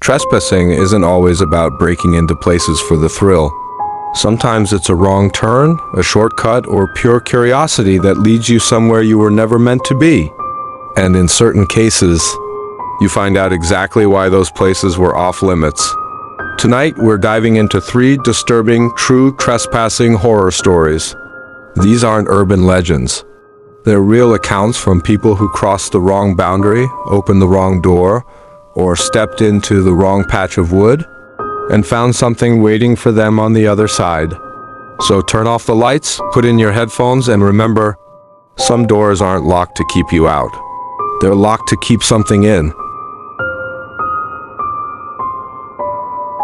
Trespassing isn't always about breaking into places for the thrill. Sometimes it's a wrong turn, a shortcut, or pure curiosity that leads you somewhere you were never meant to be. And in certain cases, you find out exactly why those places were off limits. Tonight, we're diving into 3 disturbing, true trespassing horror stories. These aren't urban legends. They're real accounts from people who crossed the wrong boundary, opened the wrong door, or stepped into the wrong patch of wood, and found something waiting for them on the other side. So turn off the lights, put in your headphones, and remember, some doors aren't locked to keep you out. They're locked to keep something in.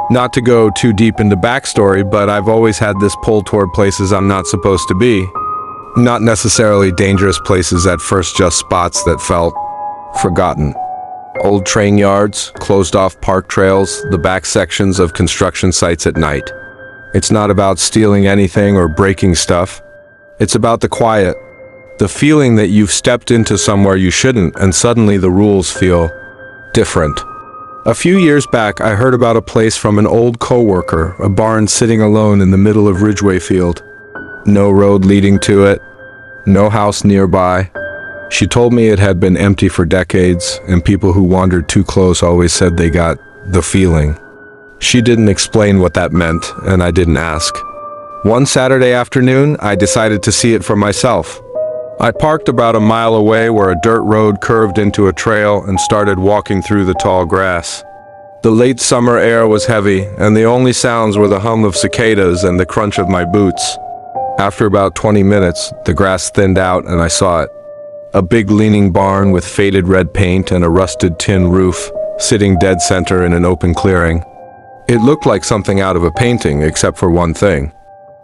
Not to go too deep into backstory, but I've always had this pull toward places I'm not supposed to be. Not necessarily dangerous places at first, just spots that felt forgotten. Old train yards, closed-off park trails, the back sections of construction sites at night. It's not about stealing anything or breaking stuff. It's about the quiet, the feeling that you've stepped into somewhere you shouldn't and suddenly the rules feel different. A few years back, I heard about a place from an old coworker, a barn sitting alone in the middle of Ridgeway field. No road leading to it, no house nearby. She told me it had been empty for decades, and people who wandered too close always said they got the feeling. She didn't explain what that meant, and I didn't ask. One Saturday afternoon, I decided to see it for myself. I parked about a mile away where a dirt road curved into a trail and started walking through the tall grass. The late summer air was heavy, and the only sounds were the hum of cicadas and the crunch of my boots. After about 20 minutes, the grass thinned out and I saw it. A big leaning barn with faded red paint and a rusted tin roof, sitting dead center in an open clearing. It looked like something out of a painting, except for one thing.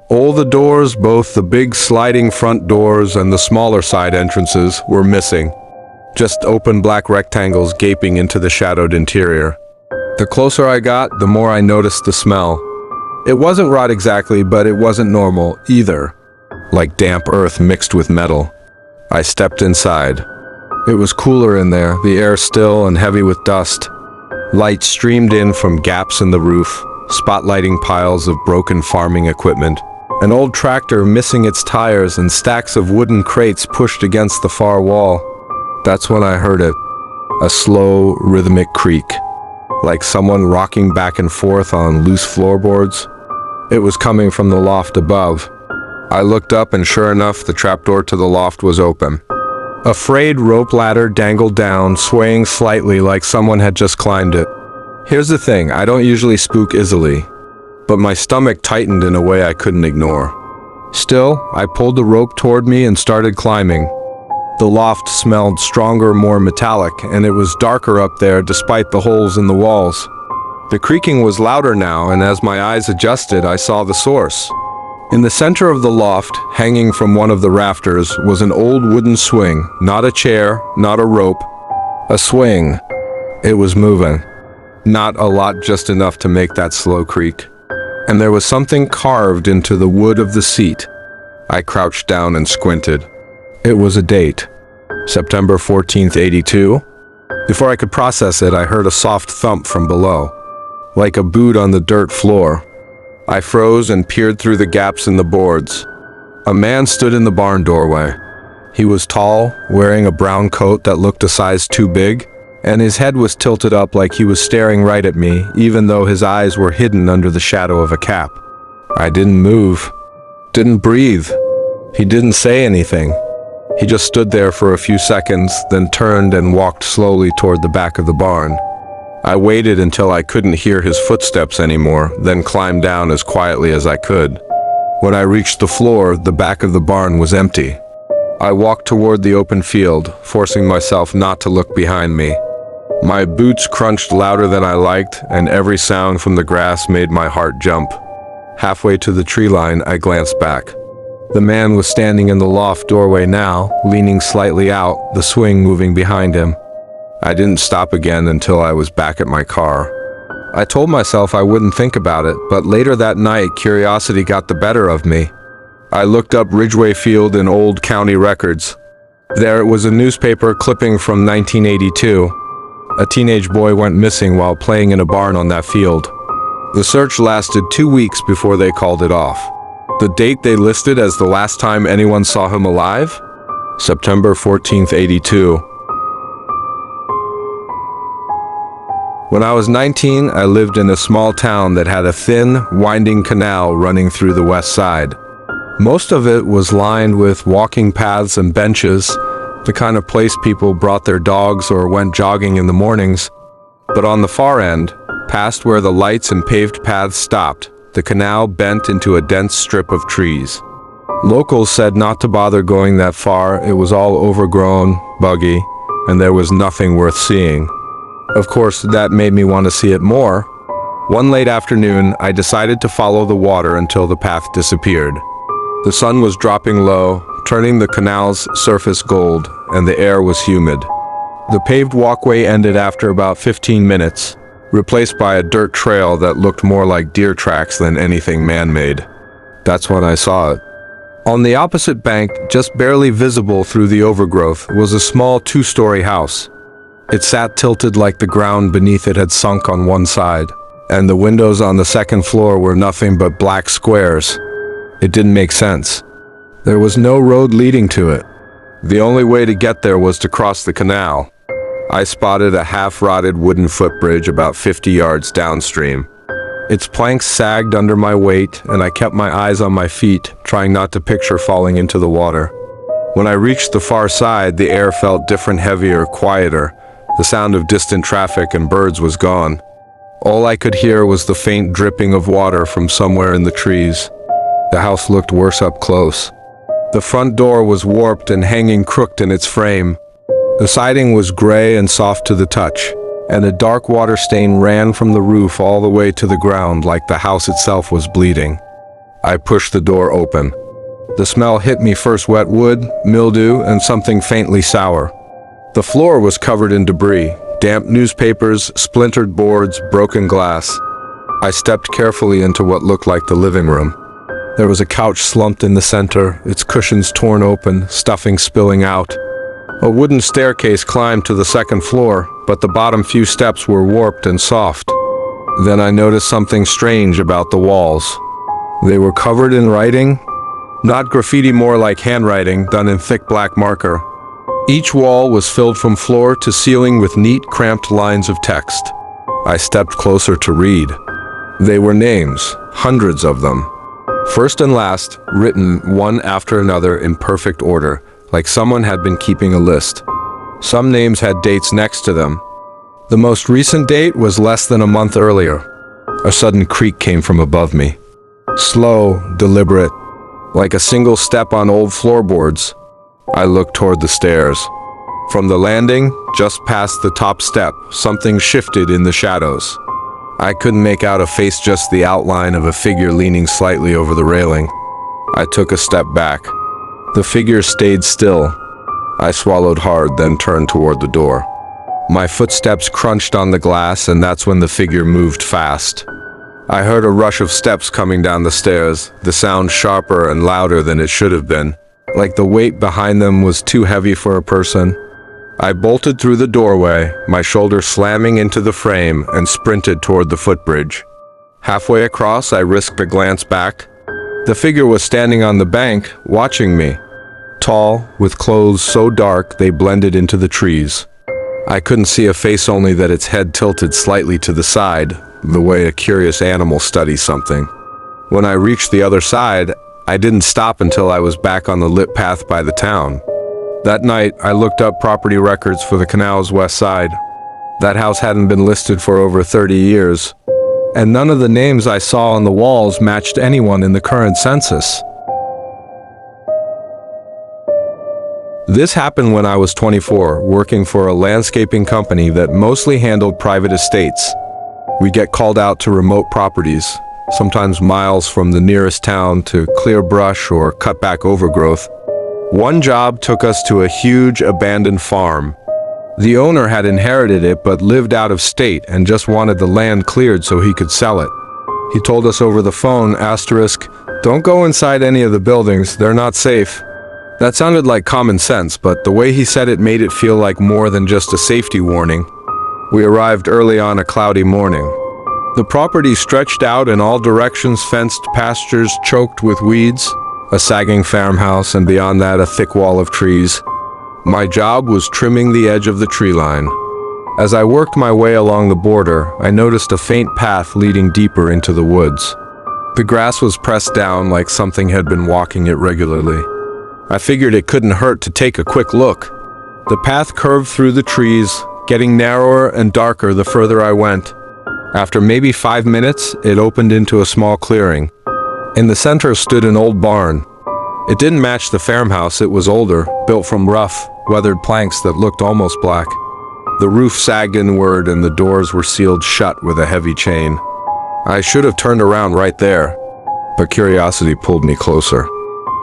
All the doors, both the big sliding front doors and the smaller side entrances, were missing. Just open black rectangles gaping into the shadowed interior. The closer I got, the more I noticed the smell. It wasn't rot exactly, but it wasn't normal either. Like damp earth mixed with metal. I stepped inside. It was cooler in there, the air still and heavy with dust. Light streamed in from gaps in the roof, spotlighting piles of broken farming equipment. An old tractor missing its tires and stacks of wooden crates pushed against the far wall. That's when I heard it. A slow, rhythmic creak, like someone rocking back and forth on loose floorboards. It was coming from the loft above. I looked up and sure enough, the trapdoor to the loft was open. A frayed rope ladder dangled down, swaying slightly like someone had just climbed it. Here's the thing, I don't usually spook easily, but my stomach tightened in a way I couldn't ignore. Still, I pulled the rope toward me and started climbing. The loft smelled stronger, more metallic, and it was darker up there despite the holes in the walls. The creaking was louder now, and as my eyes adjusted, I saw the source. In the center of the loft, hanging from one of the rafters, was an old wooden swing, not a chair, not a rope. A swing. It was moving. Not a lot, just enough to make that slow creak. And there was something carved into the wood of the seat. I crouched down and squinted. It was a date. September 14th, 82. Before I could process it, I heard a soft thump from below, like a boot on the dirt floor. I froze and peered through the gaps in the boards. A man stood in the barn doorway. He was tall, wearing a brown coat that looked a size too big, and his head was tilted up like he was staring right at me, even though his eyes were hidden under the shadow of a cap. I didn't move, didn't breathe. He didn't say anything. He just stood there for a few seconds, then turned and walked slowly toward the back of the barn. I waited until I couldn't hear his footsteps anymore, then climbed down as quietly as I could. When I reached the floor, the back of the barn was empty. I walked toward the open field, forcing myself not to look behind me. My boots crunched louder than I liked, and every sound from the grass made my heart jump. Halfway to the tree line, I glanced back. The man was standing in the loft doorway now, leaning slightly out, the swing moving behind him. I didn't stop again until I was back at my car. I told myself I wouldn't think about it, but later that night, curiosity got the better of me. I looked up Ridgeway Field in old county records. There it was, a newspaper clipping from 1982. A teenage boy went missing while playing in a barn on that field. The search lasted 2 weeks before they called it off. The date they listed as the last time anyone saw him alive? September 14th, 82. When I was 19, I lived in a small town that had a thin, winding canal running through the west side. Most of it was lined with walking paths and benches, the kind of place people brought their dogs or went jogging in the mornings. But on the far end, past where the lights and paved paths stopped, the canal bent into a dense strip of trees. Locals said not to bother going that far. It was all overgrown, buggy, and there was nothing worth seeing. Of course, that made me want to see it more. One late afternoon, I decided to follow the water until the path disappeared. The sun was dropping low, turning the canal's surface gold, and the air was humid. The paved walkway ended after about 15 minutes, replaced by a dirt trail that looked more like deer tracks than anything man-made. That's when I saw it. On the opposite bank, just barely visible through the overgrowth, was a small 2-story house. It sat tilted like the ground beneath it had sunk on one side, and the windows on the second floor were nothing but black squares. It didn't make sense. There was no road leading to it. The only way to get there was to cross the canal. I spotted a half-rotted wooden footbridge about 50 yards downstream. Its planks sagged under my weight, and I kept my eyes on my feet, trying not to picture falling into the water. When I reached the far side, the air felt different, heavier, quieter. The sound of distant traffic and birds was gone. All I could hear was the faint dripping of water from somewhere in the trees. The house looked worse up close. The front door was warped and hanging crooked in its frame. The siding was gray and soft to the touch, and a dark water stain ran from the roof all the way to the ground like the house itself was bleeding. I pushed the door open. The smell hit me, first wet wood, mildew, and something faintly sour. The floor was covered in debris, damp newspapers, splintered boards, broken glass. I stepped carefully into what looked like the living room. There was a couch slumped in the center, its cushions torn open, stuffing spilling out. A wooden staircase climbed to the second floor, but the bottom few steps were warped and soft. Then I noticed something strange about the walls. They were covered in writing, not graffiti, more like handwriting done in thick black marker. Each wall was filled from floor to ceiling with neat, cramped lines of text. I stepped closer to read. They were names, hundreds of them. First and last, written one after another in perfect order, like someone had been keeping a list. Some names had dates next to them. The most recent date was less than a month earlier. A sudden creak came from above me. Slow, deliberate, like a single step on old floorboards. I looked toward the stairs. From the landing, just past the top step, something shifted in the shadows. I couldn't make out a face, just the outline of a figure leaning slightly over the railing. I took a step back. The figure stayed still. I swallowed hard, then turned toward the door. My footsteps crunched on the glass, and that's when the figure moved fast. I heard a rush of steps coming down the stairs, the sound sharper and louder than it should have been, like the weight behind them was too heavy for a person. I bolted through the doorway, my shoulder slamming into the frame, and sprinted toward the footbridge. Halfway across, I risked a glance back. The figure was standing on the bank, watching me. Tall, with clothes so dark they blended into the trees. I couldn't see a face, only that its head tilted slightly to the side, the way a curious animal studies something. When I reached the other side, I didn't stop until I was back on the lit path by the town. That night, I looked up property records for the canal's west side. That house hadn't been listed for over 30 years, and none of the names I saw on the walls matched anyone in the current census. This happened when I was 24, working for a landscaping company that mostly handled private estates. We get called out to remote properties, sometimes miles from the nearest town, to clear brush or cut back overgrowth. One job took us to a huge abandoned farm. The owner had inherited it but lived out of state and just wanted the land cleared so he could sell it. He told us over the phone, "Don't go inside any of the buildings, they're not safe." That sounded like common sense, but the way he said it made it feel like more than just a safety warning. We arrived early on a cloudy morning. The property stretched out in all directions, fenced pastures choked with weeds, a sagging farmhouse, and beyond that a thick wall of trees. My job was trimming the edge of the tree line. As I worked my way along the border, I noticed a faint path leading deeper into the woods. The grass was pressed down like something had been walking it regularly. I figured it couldn't hurt to take a quick look. The path curved through the trees, getting narrower and darker the further I went. After maybe 5 minutes, it opened into a small clearing. In the center stood an old barn. It didn't match the farmhouse. It was older, built from rough, weathered planks that looked almost black. The roof sagged inward and the doors were sealed shut with a heavy chain. I should have turned around right there, but curiosity pulled me closer.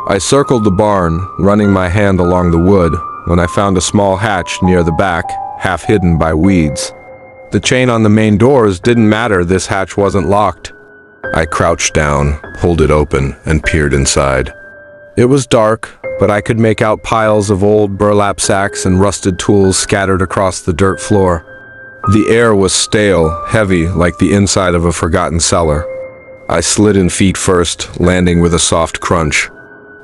I circled the barn, running my hand along the wood, when I found a small hatch near the back, half hidden by weeds. The chain on the main doors didn't matter. This hatch wasn't locked. I crouched down, pulled it open, and peered inside. It was dark, but I could make out piles of old burlap sacks and rusted tools scattered across the dirt floor. The air was stale, heavy, like the inside of a forgotten cellar. I slid in feet first, landing with a soft crunch.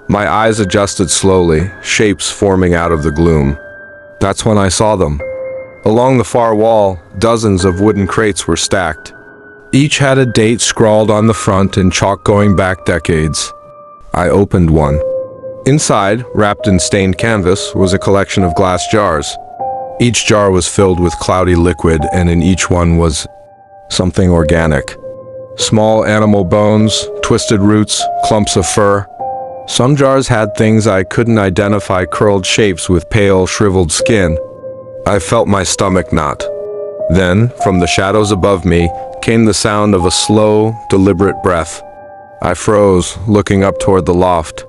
My eyes adjusted slowly, shapes forming out of the gloom. That's when I saw them. Along the far wall, dozens of wooden crates were stacked. Each had a date scrawled on the front in chalk going back decades. I opened one. Inside, wrapped in stained canvas, was a collection of glass jars. Each jar was filled with cloudy liquid, and in each one was something organic. Small animal bones, twisted roots, clumps of fur. Some jars had things I couldn't identify, curled shapes with pale, shriveled skin. I felt my stomach knot. Then, from the shadows above me, came the sound of a slow, deliberate breath. I froze, looking up toward the loft.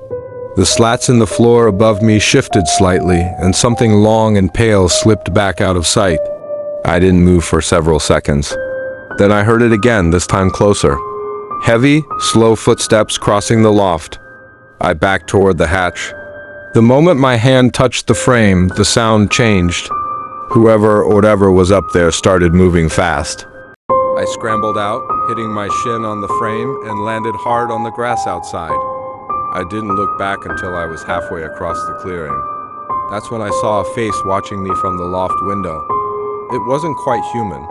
The slats in the floor above me shifted slightly, and something long and pale slipped back out of sight. I didn't move for several seconds. Then I heard it again, this time closer. Heavy, slow footsteps crossing the loft. I backed toward the hatch. The moment my hand touched the frame, the sound changed. Whoever or whatever was up there started moving fast. I scrambled out, hitting my shin on the frame, and landed hard on the grass outside. I didn't look back until I was halfway across the clearing. That's when I saw a face watching me from the loft window. It wasn't quite human.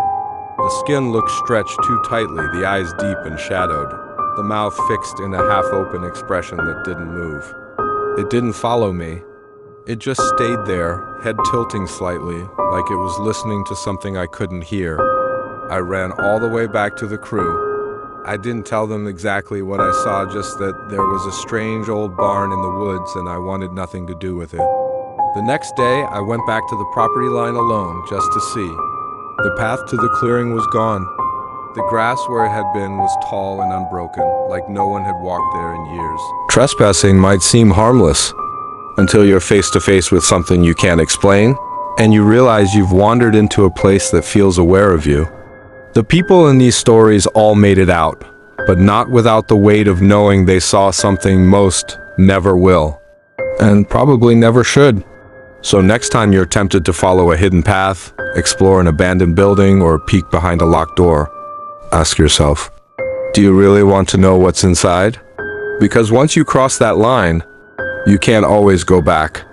The skin looked stretched too tightly, the eyes deep and shadowed, the mouth fixed in a half-open expression that didn't move. It didn't follow me. It just stayed there, head tilting slightly, like it was listening to something I couldn't hear. I ran all the way back to the crew. I didn't tell them exactly what I saw, just that there was a strange old barn in the woods and I wanted nothing to do with it. The next day, I went back to the property line alone, just to see. The path to the clearing was gone. The grass where it had been was tall and unbroken, like no one had walked there in years. Trespassing might seem harmless, until you're face to face with something you can't explain, and you realize you've wandered into a place that feels aware of you. The people in these stories all made it out, but not without the weight of knowing they saw something most never will, and probably never should. So next time you're tempted to follow a hidden path, explore an abandoned building, or peek behind a locked door, ask yourself, do you really want to know what's inside? Because once you cross that line, you can't always go back.